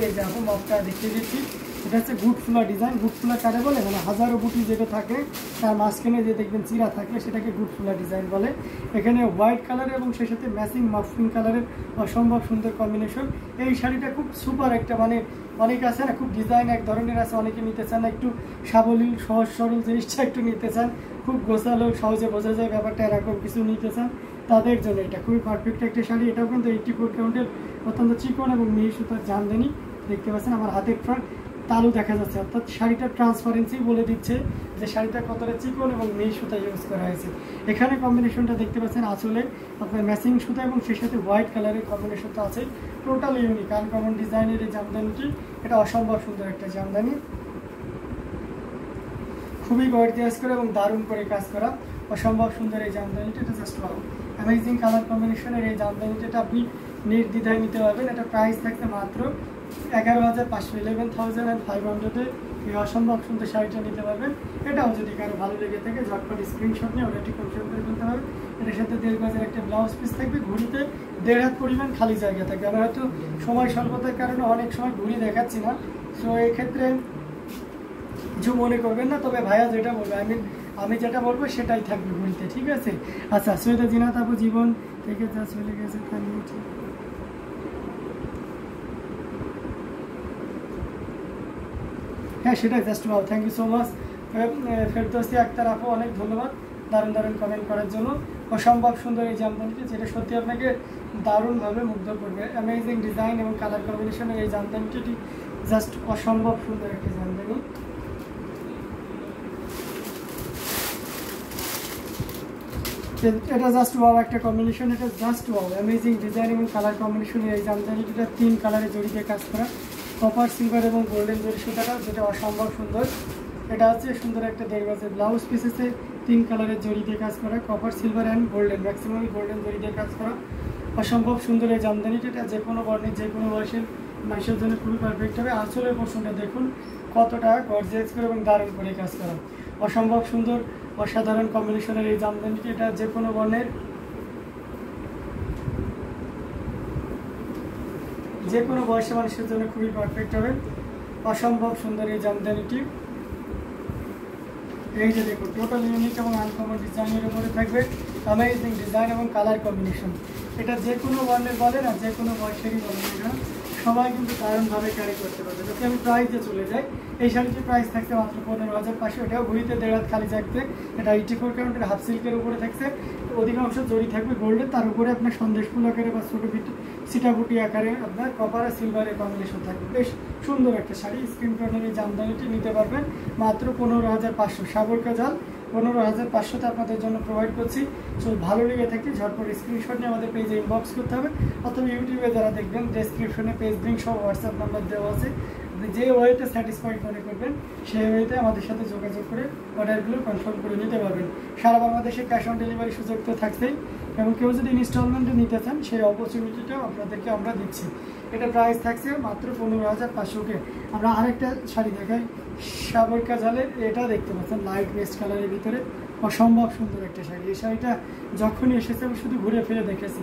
এই যে এখন মপটা দেখিয়ে দিচ্ছি, এটা হচ্ছে good floor design. Good floor কারে বলে, মানে হাজারো বুটি যেটা থাকে তার মাঝখানে যে দেখবেন চিরা থাকে সেটাকে গুড ফ্লোর ডিজাইন বলে। এখানে হোয়াইট কালার এবং সেই সাথে ম্যাচিং মাফিন কালারের অসম্ভব সুন্দর কম্বিনেশন। এই শাড়িটা খুব সুপার একটা, মানে অনেকে আছে না খুব ডিজাইন এক ধরনের আছে, অনেকে নিতে চান একটু সাবলীল সহজ সরল জিনিসটা একটু নিতে চান, খুব গোছালো সহজে বোঝা যায় ব্যাপারটা, এরকম কিছু নিতে চান তাদের জন্য এটা খুবই পারফেক্ট একটা শাড়ি। এটাও কিন্তু 84 কাউন্টের অত্যন্ত চিকন এবং মিহি সুতার জামদানি দেখতে পাচ্ছেন। আমার হাতের ফ্রন্ট তালু দেখা যাচ্ছে, অর্থাৎ শাড়িটার ট্রান্সপারেন্সি বলে দিচ্ছে যে শাড়িটা কতটা চিকন এবং মিহি সুতা ইউজ করা হয়েছে। এখানে কম্বিনেশনটা দেখতে পাচ্ছেন আঁচলে আপনার ম্যাচিং সুতা এবং সেই সাথে হোয়াইট কালারের কম্বিনেশনটা আছে, টোটালি ইউনিক আনকমন ডিজাইনের এই জামদানিটি। এটা অসম্ভব সুন্দর একটা জামদানি, খুবই গর্জিয়াস করে এবং দারুণ করে কাজ করা, অসম্ভব সুন্দর এই জামদানিটা। এটা জাস্ট ওয়াও, অ্যামেজিং কালার কম্বিনেশনের এই জামদানিটা আপনি নির্দ্বিধায় নিতে পারবেন। এটা প্রাইস থাকছে মাত্র 11,500, 11,500 এই অসম্ভব সুন্দর শাড়িটা নিতে পারবেন। এটাও যদি কারো ভালো লেগে থাকে ঝটপট স্ক্রিনশট নিয়ে অলরেডি কনফার্ম করে ফেলতে পারবেন। এটার সাথে 1.5 গজের একটা ব্লাউজ পিস থাকবে, ঘুড়িতে 1.5 হাত পরিমাণ খালি জায়গা থাকবে। আমরা হয়তো সময় স্বল্পতার কারণে অনেক সময় ঘুড়ি দেখাচ্ছি না, সো এক্ষেত্রে কিছু মনে করবেন না, তবে ভাইয়া যেটা বলবে আমি যেটা বলবো সেটাই থাকবে ঘুড়িতে, ঠিক আছে? আচ্ছা, সৈয়দা জিনাত আপু জীবন থেকে যা চলে গেছে তা নিয়ে ঠিক, হ্যাঁ সেটাই just wow, thank you so much. Ferdousi Akter আপু অনেক ধন্যবাদ দারুণ দারুণ কমেন্ট করার জন্য। অসম্ভব সুন্দর এই জামদানিটি, যেটা সত্যি আপনাকে দারুণভাবে মুগ্ধ করবে। অ্যামেজিং ডিজাইন এবং কালার কম্বিনেশনের এই জামদানিটি জাস্ট অসম্ভব সুন্দর একটি জামদানি। এটা জাস্ট ওয়াও একটা কম্বিনেশন, এটা জাস্ট ওয়াও, অ্যামেজিং ডিজাইন এবং কালার কম্বিনেশনের এই জামদানিটা 3 কালারে জড়িতে কাজ করা, কপার সিলভার এবং গোল্ডেন জরি সুতাটা, যেটা অসম্ভব সুন্দর। এটা হচ্ছে সুন্দর একটা 1.5 গজের ব্লাউজ পিস আছে, 3 কালারের জড়ি দিয়ে কাজ করা, copper silver and golden, maximum golden জড়ি দিয়ে কাজ করা, অসম্ভব সুন্দর এই জামদানিটা। এটা যে কোনো বর্ণের যে কোনো বয়সের মানুষের জন্য খুবই পারফেক্ট হবে। আঁচলের পোর্শনটা দেখুন কতটা গর্জিয়াস করে এবং দারুণ করে কাজ করা, অসম্ভব সুন্দর অসাধারণ কম্বিনেশনের এই জামদানিটি। এটা যে কোনো বর্ণের যে কোনো বয়সের মানুষের জন্য খুবই পারফেক্ট হবে, অসম্ভব সুন্দর এই জামদানিটি। এই যে দেখুন টোটাল ইউনিক এবং আনকমন ডিজাইনের উপরে থাকবে, অ্যামেজিং ডিজাইন এবং কালার কম্বিনেশন। এটা যে কোনো বর্ণের বলেন আর যে কোনো বয়সেরই বলেন, এটা সবাই কিন্তু দারুণভাবে ক্যারি করতে পারবে। যদি আমি প্রাইসে চলে যাই, এই শাড়িটির প্রাইস থাকছে মাত্র 15,500, এটাও ঘুরিতে 1.5 হাত খালি থাকবে। এটা 84 কাউন্টের হাফ সিল্কের উপরে থাকছে, অধিকাংশ জড়ি থাকবে গোল্ডের, তার উপরে আপনার সন্দেশ ফুল আকারে বা ছোটো সিটাবুটি আকারে আপনার কপার আর সিলভারের কম্বিনেশন থাকবে। বেশ সুন্দর একটা শাড়ি, স্ক্রিন প্রিন্টের এই জামদানিটি নিতে পারবেন মাত্র 15,500। সাগর কাজাল 15,500তে আপনাদের জন্য প্রোভাইড করছি। সো ভালো লেগে থাকে ঝটপট স্ক্রিনশট নিয়ে আমাদের পেজে ইনবক্স করতে হবে, অথবা ইউটিউবে যারা দেখবেন ডেসক্রিপশনে পেজ লিঙ্ক সহ হোয়াটসঅ্যাপ নাম্বার দেওয়া আছে, যে ওয়েতে স্যাটিসফাইড মনে করবেন সেই ওয়েতে আমাদের সাথে যোগাযোগ করে অর্ডারগুলো কনফার্ম করে নিতে পারবেন। সারা বাংলাদেশে ক্যাশ অন ডেলিভারি সুযোগ তো থাকছেই, এবং কেউ যদি ইনস্টলমেন্টে নিতে চান সেই অপরচুনিটিটাও আপনাদেরকে আমরা দিচ্ছি। এটা প্রাইস থাকছে মাত্র 15,500। আমরা আরেকটা শাড়ি দেখাই, সাগর কাজালের, এটা দেখতে পাচ্ছেন লাইট বেস্ট কালারের ভিতরে, অসম্ভব সুন্দর একটা শাড়ি। এই শাড়িটা যখনই এসেছে আমি শুধু ঘুরে ফিরে দেখেছি,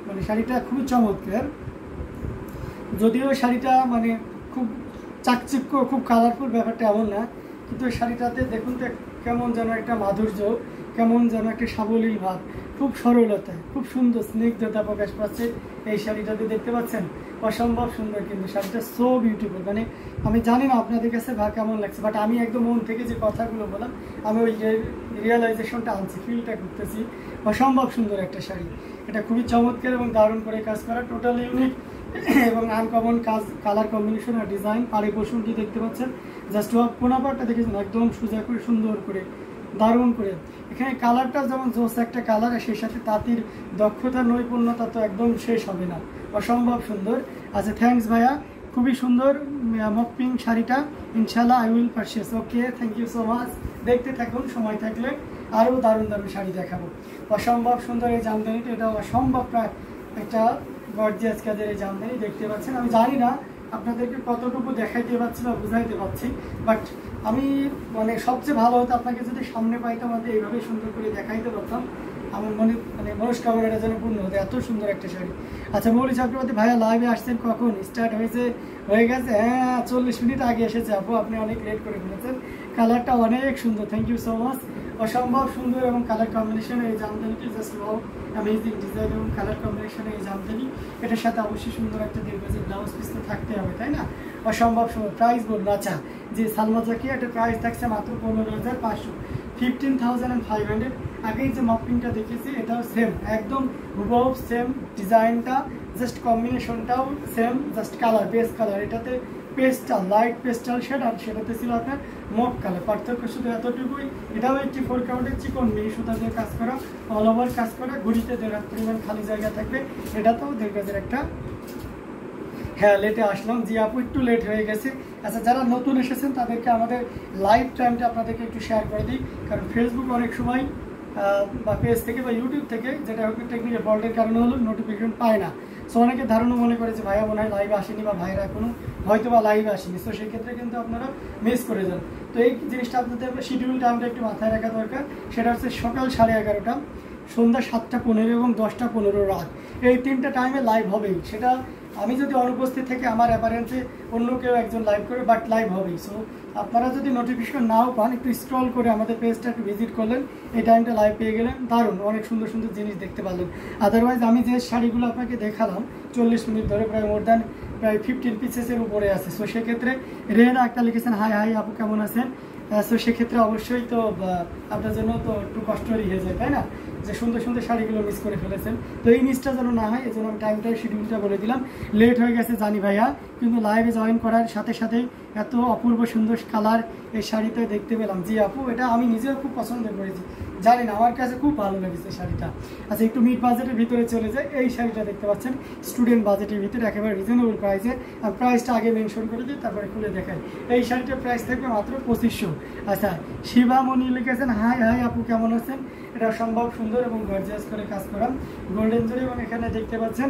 মানে শাড়িটা খুবই চমৎকার। যদিও শাড়িটা মানে খুব চাকচিক্য খুব কালারফুল ব্যাপারটা এমন না, কিন্তু এই শাড়িটাতে দেখুন তো কেমন যেন একটা মাধুর্য, কেমন যেন একটা সাবলীল ভাব, খুব সরলতা, খুব সুন্দর স্নিগ্ধতা প্রকাশ পাচ্ছে এই শাড়িটাতে, দেখতে পাচ্ছেন অসম্ভব সুন্দর। কিন্তু শাড়িটা সো বিউটিফুল, মানে আমি জানি না আপনাদের কাছে কেমন লাগছে, বাট আমি একদম মন থেকে যে কথাগুলো বললাম আমি ওই রিয়েলাইজেশনটা আনছি, ফিলটা করতেছি। অসম্ভব সুন্দর একটা শাড়ি, এটা খুবই চমৎকার এবং দারুণ করে কাজ করা, টোটাল ইউনিক এবং আনকমন কাজ, কালার কম্বিনেশন আর ডিজাইন। পাড়ে পোর্শনটি দেখতে পাচ্ছেন জাস্ট কোনাপাটটা দেখেছেন একদম সোজা করে সুন্দর করে দারুণ করে। এখানে কালারটা যেমন জোস একটা কালার, আর সেই সাথে তাঁতির দক্ষতা নৈপুণ্যতা তো একদম শেষ হবে না, অসম্ভব সুন্দর। আচ্ছা থ্যাংকস ভাইয়া, খুবই সুন্দর মক পিঙ্ক শাড়িটা, ইনশাল্লাহ I will purchase. Okay, thank you so much. দেখতে থাকুন, সময় থাকলে আরও দারুণ দারুণ শাড়ি দেখাবো। অসম্ভব সুন্দর এই জামদানিটা, এটা অসম্ভব প্রায় একটা গর্জিয়াস কাজের এই জামদানি দেখতে পাচ্ছেন। আমি জানি না আপনাদেরকে কতটুকু দেখাইতে পারছি বা বুঝাইতে পারছি, বাট আমি মানে সবচেয়ে ভালো হতো আপনাকে যদি সামনে পাইতাম, আমাদের এইভাবে সুন্দর করে দেখাইতে পারতাম, আমার মনে মানে মনস্কামনাটা যেন পূর্ণ হতে। এত সুন্দর একটা শাড়ি। আচ্ছা মৌলি চক্রবর্তী ভাইয়া লাইভে আসছেন কখন? স্টার্ট হয়ে গেছে? হ্যাঁ 40 মিনিট আগে এসেছে আপু, আপনি অনেক লেট করে ফেলেছেন। কালারটা অনেক সুন্দর, থ্যাংক ইউ সো মাচ। অসম্ভব সুন্দর এবং কালার কম্বিনেশন এই জামদানিটি জাস্ট ওয়াও, অ্যামেজিং ডিজাইন এবং কালার কম্বিনেশনে এই জামদানি। এটার সাথে অবশ্যই সুন্দর একটা দীর্ঘজীবী ব্লাউজ পিস তো থাকতে হবে, তাই না? অসম্ভব সুন্দর। প্রাইস বলবো, আচ্ছা যে সালমা জাকিয়া এটা প্রাইস থাকছে মাত্র 15,500, 15,500। আগেই যে মপিংটা দেখেছি এটাও সেম, একদম হুবহু সেম ডিজাইনটা, জাস্ট কম্বিনেশনটাও same, just colour base colour. এটাতে পেস্টাল লাইট পেস্টাল শেড আর সেটাতে ছিল আপনার মপ কালার। পার্থক্য শুধু এতটুকুই, এটাও একটি 4 কাউন্টের চিকন মিহি সুতা দিয়ে কাজ করা, অল ওভার কাজ করা, ঘুরিতে দেড় পরিমাণ খালি জায়গা থাকবে। এটাতেও দেড় গজের একটা। হ্যাঁ লেটে আসলাম, জি আপু একটু লেট হয়ে গেছে। আচ্ছা যারা নতুন এসেছেন তাদেরকে আমাদের লাইভ টাইমটা আপনাদেরকে একটু শেয়ার করে দিই, কারণ ফেসবুক অনেক সময় বা পেজ থেকে বা ইউটিউব থেকে যেটা হোক টেকনিক্যাল ফল্টের কারণে হলো নোটিফিকেশন পায় না। সো অনেকে ধারণা মনে করে যে ভাইয়া মনে হয় লাইভ আসেনি বা ভাইরা এখনও হয়তো বা লাইভ আসেনি, সো সেক্ষেত্রে কিন্তু আপনারা মিস করে যান। তো এই জিনিসটা আপনাদের শিডিউল টাইমটা একটু মাথায় রাখা দরকার। সেটা হচ্ছে সকাল 11:30, সন্ধ্যা 7:15 এবং 10:15 রাত, এই 3টা টাইমে লাইভ হবেই। সেটা আমি যদি অনুপস্থিত থেকে আমার অ্যাপারেন্সে অন্য কেউ একজন লাইভ করে, বাট লাইভ হবেই। সো আপনারা যদি নোটিফিকেশন নাও পান, একটু স্ক্রল করে আমাদের পেজটা একটু ভিজিট করলেন, এই টাইমটা লাইভ পেয়ে গেলেন, দারুণ অনেক সুন্দর সুন্দর জিনিস দেখতে পারলেন। আদারওয়াইজ আমি যে শাড়িগুলো আপনাকে দেখালাম 40 মিনিট ধরে, প্রায় 15 পিসেসের উপরে আছে। সো সেক্ষেত্রে রেহানা একটা লিখেছেন হাই হাই আপু কেমন আছেন। সো সেক্ষেত্রে অবশ্যই তো আপনার জন্য তো একটু কষ্টই হয়ে যায়, তাই না, যে সুন্দর সুন্দর শাড়িগুলো মিস করে ফেলেছেন। তো এই মিসটা যেন না হয়, এই জন্য আমি টাইমটা শিডিউলটা বলে দিলাম। লেট হয়ে গেছে জানি ভাইয়া, কিন্তু লাইভে জয়েন করার সাথে সাথেই এত অপূর্ব সুন্দর কালার এই শাড়িতে দেখতে পেলাম। জি আপু এটা আমি নিজেও খুব পছন্দ করেছি, জানি না আমার কাছে খুব ভালো লেগেছে শাড়িটা। আচ্ছা একটু মিড বাজেটের ভিতরে চলে যায়, এই শাড়িটা দেখতে পাচ্ছেন স্টুডেন্ট বাজেটের ভিতরে একেবারে রিজনেবল প্রাইসে। আর প্রাইসটা আগে মেনশন করে দিই, তারপরে খুলে দেখাই। এই শাড়িটার প্রাইস থাকবে মাত্র 2500। আচ্ছা শিবামণি লিখেছেন হাই হাই আপু কেমন আছেন। এটা সম্ভব সুন্দর এবং গর্জিয়াস করে কাজ করা গোল্ডেন জরি, এবং এখানে দেখতে পাচ্ছেন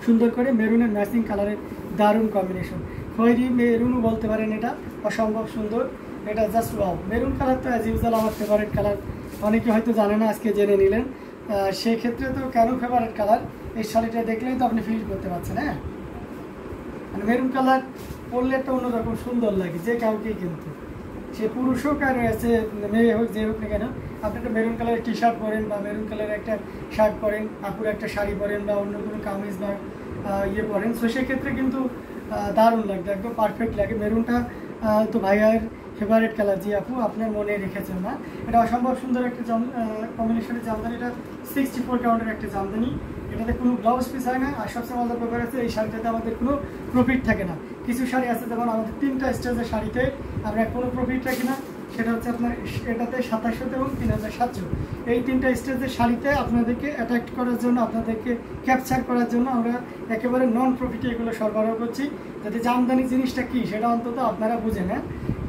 সুন্দর করে মেরুনের ম্যাচিং কালারের দারুণ কম্বিনেশন। খয়েরি মেরুনও বলতে পারেন, এটা অসম্ভব সুন্দর। এটা জাস্ট ওয়াও। মেরুন কালার তো অ্যাজ ইউজুয়াল আমার ফেভারিট কালার, অনেকে হয়তো জানে না, আজকে জেনে নিলেন। সেক্ষেত্রে তো কেন ফেভারিট কালার, এই শাড়িটা দেখলেই তো আপনি ফিল করতে পারছেন। হ্যাঁ মানে মেরুন কালার পরলে একটা অন্যরকম সুন্দর লাগে যে কাউকেই, কিন্তু সে পুরুষ হোক আর আছে মেয়ে হোক, যে হোক না কেন, আপনি একটা মেরুন কালারের টি শার্ট পরেন বা মেরুন কালারের একটা শার্ট পরেন, আপুর একটা শাড়ি পরেন বা অন্য কোনো কামিজ বা ইয়ে পরেন, সো সেক্ষেত্রে কিন্তু দারুণ লাগবে, একদম পারফেক্ট লাগে। মেরুনটা তো ভাইয়ার ফেভারিট কালার। জি আপু আপনার মনে রেখেছেন না, এটা অসম্ভব সুন্দর একটা কম্বিনেশনের জামদানি। এটা 64 কাউন্টের একটা জামদানি, এটাতে কোনো ব্লাউজ পিস হয় না। আর সবচেয়ে মজার ব্যাপার আছে এই শাড়িটাতে আমাদের কোনো প্রফিট থাকে না। কিছু শাড়ি আছে যেমন আমাদের 3টা স্টেজের শাড়িতে আমরা কোনো প্রফিট রাখি না, সেটা হচ্ছে আপনার এটাতে 2700 এবং 3700। এই 3টা স্টেজের শাড়িতে আপনাদেরকে অ্যাট্রাক্ট করার জন্য, আপনাদেরকে ক্যাপচার করার জন্য আমরা একেবারে নন প্রফিটে এগুলো সরবরাহ করছি, যাতে জামদানি জিনিসটা কী সেটা অন্তত আপনারা বুঝেন। হ্যাঁ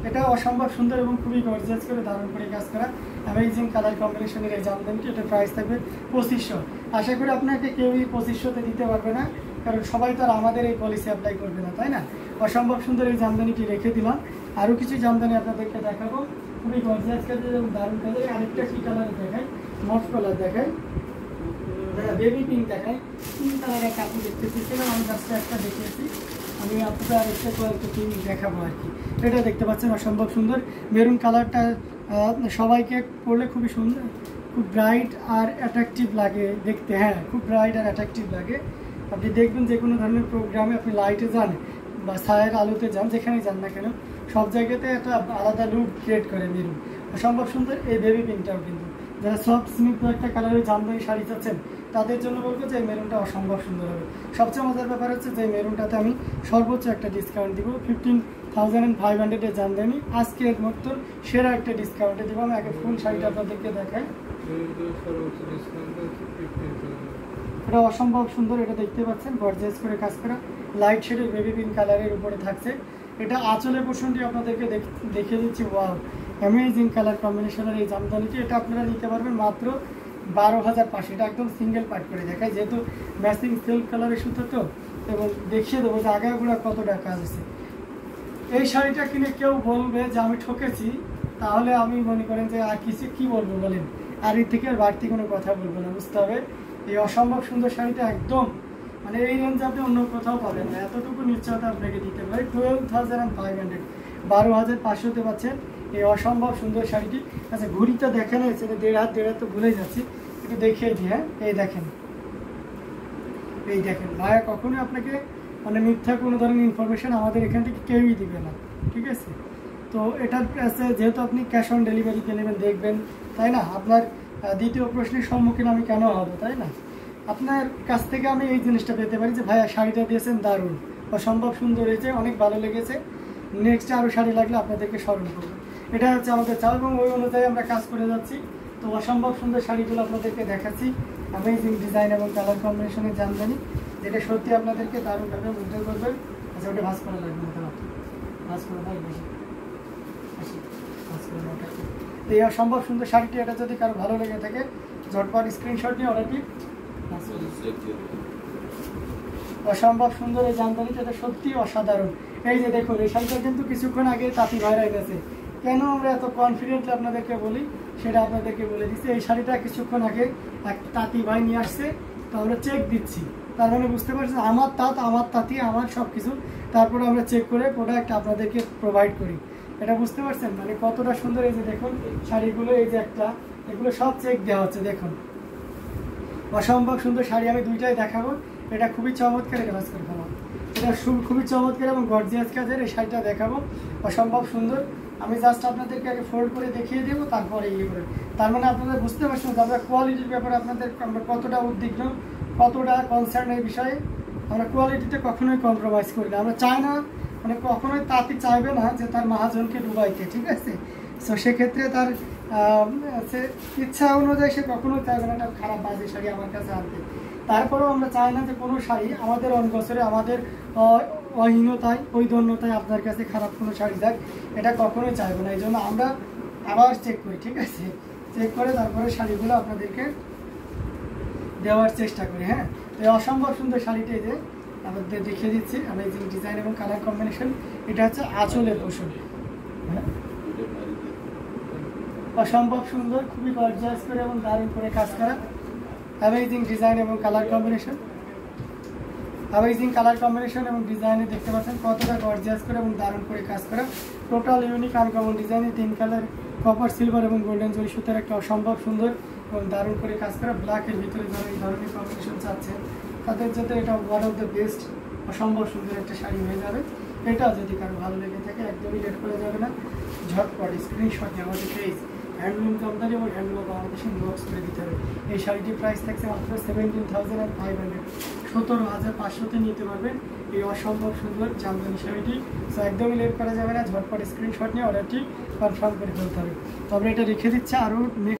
এটা অসম্ভব সুন্দর এবং খুবই গর্জিয়াস করে দারুণ করে কাজ করা অ্যামেজিং কালার কম্বিনেশনের এই জামদানিটি। এটার প্রাইস থাকবে 2500। আশা করি আপনাকে কেউই 2500তে দিতে পারবে না, কারণ সবাই তো আর আমাদের এই পলিসি অ্যাপ্লাই করবে না, তাই না। অসম্ভব সুন্দর এই জামদানিটি রেখে দিলাম। আরও কিছু জামদানি আপনাদেরকে দেখাবো, খুবই গর্জিয়াস কাজের এবং দারুণ কাজের। আরেকটা কী কালার দেখাই, মফ কালার দেখাই, বেবি পিঙ্ক দেখাই। 3 কালারের কাপড় দেখতেছি, সেখানে আমি জাস্ট একটা দেখিয়েছি, আমি আপনাদের আরেকটা কয়েকটা পিঙ্ক দেখাবো আর কি। এটা দেখতে পাচ্ছেন অসম্ভব সুন্দর মেরুন কালারটা, সবাইকে পরলে খুবই সুন্দর, খুব ব্রাইট আর অ্যাট্রাকটিভ লাগে দেখতে। হ্যাঁ খুব ব্রাইট আর অ্যাট্রাকটিভ লাগে। আপনি দেখবেন যে কোনো ধরনের প্রোগ্রামে আপনি লাইটে যান বা ছায়ের আলোতে যান, যেখানেই যান না কেন, সব জায়গাতে একটা আলাদা লুক ক্রিয়েট করে মেরুন। অসম্ভব সুন্দর এই বেবি পিঙ্কটাও, কিন্তু যারা সফট স্নিগ্ধ একটা কালারের জামদানি শাড়ি চাচ্ছেন তাদের জন্য বলবো যে এই মেরুনটা অসম্ভব সুন্দর হবে। সবচেয়ে মজার ব্যাপার হচ্ছে যে মেরুনটাতে আমি সর্বোচ্চ একটা ডিসকাউন্ট দিব, 15,500 জামদানি আজকের মতো সেরা একটা ডিসকাউন্টে দেবো। আমি আগে ফুল শাড়িটা আপনাদেরকে দেখাই, এটা অসম্ভব সুন্দর। এটা দেখতে পাচ্ছেন গর্জিয়াস করে কাজ করা লাইট শেডের বেবি পিঙ্ক কালারের উপরে থাকছে। এটা আঁচলের পোর্শনটি আপনাদেরকে দেখিয়ে দিচ্ছি, ওয়াও অ্যামেজিং কালার কম্বিনেশনের এই জামদানিটি। এটা আপনারা নিতে পারবেন মাত্র 12,500। এটা একদম সিঙ্গেল পার্ট করে দেখায়, যেহেতু ম্যাচিং সিল্ক কালারের সুতো তো, এবং দেখিয়ে দেবো যে আগাগোড়া কতটা কাজ আছে। এই শাড়িটা কিনে কেউ বলবে যে আমি ঠকেছি, তাহলে আমি মনে করেন যে আর কিছু কী বলবো বলেন, আর এর থেকে আর বাড়তি কোনো কথা বলবো না, বুঝতে হবে এই অসম্ভব সুন্দর শাড়িটা একদম মানে এই রেঞ্জ আপনি অন্য কোথাও পাবেন না, এতটুকু নিশ্চয়তা আপনাকে দিতে পারে। 12,500, 12,500-তে পাচ্ছেন এই অসম্ভব সুন্দর শাড়িটি। আচ্ছা ঘুড়িটা দেখেন, সেটা 1.5 হাত তো ভুলে যাচ্ছি, একটু দেখিয়ে দিই। হ্যাঁ এই দেখেন, এই দেখেন ভাইয়া কখনোই আপনাকে মানে মিথ্যা কোনো ধরনের ইনফরমেশন আমাদের এখান থেকে কেউই দিবে না, ঠিক আছে। তো এটার যেহেতু আপনি ক্যাশ অন ডেলিভারিতে নেবেন দেখবেন, তাই না, আপনার দ্বিতীয় প্রশ্নের সম্মুখীন আমি কেন হব, তাই না। আপনার কাছ থেকে আমি এই জিনিসটা পেতে পারি যে ভাইয়া শাড়িটা দিয়েছেন দারুণ, অসম্ভব সুন্দর হয়েছে, অনেক ভালো লেগেছে, নেক্সট আরও শাড়ি লাগলে আপনাদেরকে স্মরণ করবো, এটা হচ্ছে আমাদের চাও এবং ওই অনুযায়ী আমরা কাজ করে যাচ্ছি। তো অসম্ভব সুন্দর শাড়িগুলো আপনাদেরকে দেখাচ্ছি, অ্যামেজিং ডিজাইন এবং কালার কম্বিনেশনের জামদানি, যেটা সত্যি আপনাদেরকে দারুণভাবে মুগ্ধ করবে। আচ্ছা ওটা ভাঁজ করা লাগবে না, তারা ভাঁজ করে দেয় বেশি, ভাঁজ করে ওটা। এই অসম্ভব সুন্দর শাড়িটি, এটা যদি কারো ভালো লেগে থাকে ঝটপট স্ক্রিনশট নিয়ে অর্ডারটি। অসম্ভব সুন্দর এই জামদানিটা, এটা সত্যি অসাধারণ। এই যে দেখুন এই শাড়িটা কিন্তু কিছুক্ষণ আগে তাঁতি ভাইরা গেছে, কেন আমরা এত কনফিডেন্টলি আপনাদেরকে বলি সেটা আপনাদেরকে বলে দিচ্ছি। এই শাড়িটা কিছুক্ষণ আগে এক তাঁতি ভাই নিয়ে আসছে, তো আমরা চেক দিচ্ছি, তার মানে বুঝতে পারছেন আমার তাঁত, আমার তাঁতি, আমার সব কিছু, তারপরে আমরা চেক করে প্রোডাক্ট আপনাদেরকে প্রোভাইড করি, এটা বুঝতে পারছেন মানে কতটা সুন্দর। এই যে দেখুন শাড়িগুলো, এই যে একটা, এগুলো সব চেক দেওয়া হচ্ছে, দেখুন অসম্ভব সুন্দর শাড়ি, আমি দুইটাই দেখাবো। এটা খুবই চমৎকার, এটা ভাঁজ করে ফেলাম, এটা খুবই চমৎকার এবং গর্জিয়াস কাজের এই শাড়িটা দেখাবো, অসম্ভব সুন্দর। আমি জাস্ট আপনাদেরকে আগে ফোল্ড করে দেখিয়ে দেবো, তারপরে ইয়ে করে, তার মানে আপনারা বুঝতে পারছেন যে আমরা কোয়ালিটির ব্যাপারে আপনাদের আমরা কতটা উদ্বিগ্ন, কতটা কনসার্ন এই বিষয়ে। আমরা কোয়ালিটিতে কখনোই কম্প্রোমাইজ করি না, আমরা চাই না, মানে কখনোই তাঁতি চাইবে না যে তার মহাজনকে ডুবাইতে, ঠিক আছে। সো সেক্ষেত্রে তার সে ইচ্ছা অনুযায়ী সে কখনোই চাইবে না একটা খারাপ বাজে শাড়ি আমার কাছে আনতে। তারপরেও আমরা চাই না যে কোনো শাড়ি আমাদের অনগসরে, আমাদের অহীনতায়, ঔদন্যতায় আপনার কাছে খারাপ কোনো শাড়ি যাক, এটা কখনোই চাইবো না। এই জন্য আমরা আবার চেক করি, ঠিক আছে, চেক করে তারপরে শাড়িগুলো আপনাদেরকে দেওয়ার চেষ্টা করি। হ্যাঁ এই অসম্ভব সুন্দর শাড়িটা যে আমাদের দেখিয়ে দিচ্ছি, অ্যামেজিং ডিজাইন এবং কালার কম্বিনেশন, এটা হচ্ছে আঁচলের পোষণ। হ্যাঁ অসম্ভব সুন্দর, খুবই গর্জিয়াস করে এবং দারুণ করে কাজ করা, অ্যামেজিং ডিজাইন এবং colour combination, amazing colour combination এবং ডিজাইনে দেখতে পাচ্ছেন কতটা গর্জিয়াস করে এবং দারুণ করে কাজ করা, টোটাল ইউনিক আনকমন ডিজাইনে 3 কালার কপার, সিলভার এবং গোল্ডেন জরি সুতার একটা অসম্ভব সুন্দর এবং দারুণ করে কাজ করা। ব্ল্যাকের ভিতরে যারা এই ধরনের কম্বিনেশন চাচ্ছেন তাদের জন্য এটা ওয়ান অফ দ্য বেস্ট, অসম্ভব সুন্দর একটা শাড়ি হয়ে যাবে। এটা যদি কারো ভালো লেগে থাকে একদমই লেট করে যাবে না, ঝটপট স্ক্রিনশট নিয়ে আমাদের পেজ হ্যান্ডলুম জামদানি এবং হ্যান্ডলুম বাংলাদেশে ইনবক্স করে দিতে হবে। এই শাড়িটির প্রাইস থাকছে মাত্র 17,500, 17,500-তে নিতে পারবেন এই অসম্ভব সুন্দর জামদানি শাড়িটি। সো একদমই লেট করা যাবে না, ঝটপট স্ক্রিনশট নিয়ে অর্ডারটি কনফার্ম করে ফেলতে হবে। তবে এটা রেখে দিচ্ছে আরও